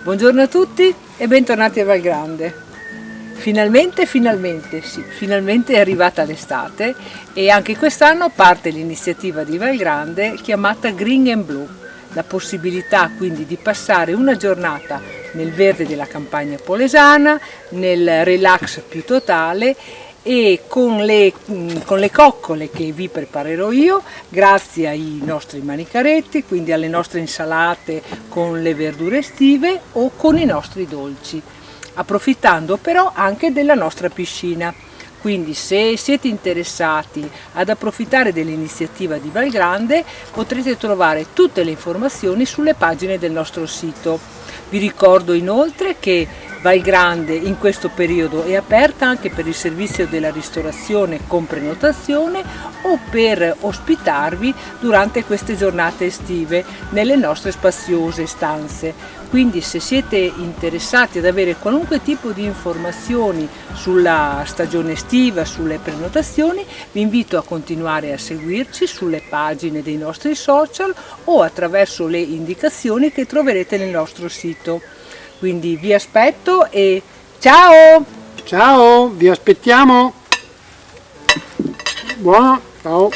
Buongiorno a tutti e bentornati a Val Grande. Finalmente è arrivata l'estate e anche quest'anno parte l'iniziativa di Val Grande chiamata Green and Blue, la possibilità quindi di passare una giornata nel verde della campagna polesana, nel relax più totale e con le coccole che vi preparerò io grazie ai nostri manicaretti, quindi alle nostre insalate con le verdure estive o con i nostri dolci, approfittando però anche della nostra piscina. Quindi se siete interessati ad approfittare dell'iniziativa di Val Grande potrete trovare tutte le informazioni sulle pagine del nostro sito. Vi ricordo inoltre che Val Grande in questo periodo è aperta anche per il servizio della ristorazione con prenotazione o per ospitarvi durante queste giornate estive nelle nostre spaziose stanze. Quindi se siete interessati ad avere qualunque tipo di informazioni sulla stagione estiva, sulle prenotazioni, vi invito a continuare a seguirci sulle pagine dei nostri social o attraverso le indicazioni che troverete nel nostro sito. Quindi vi aspetto e ciao! Ciao, vi aspettiamo. Buono, ciao.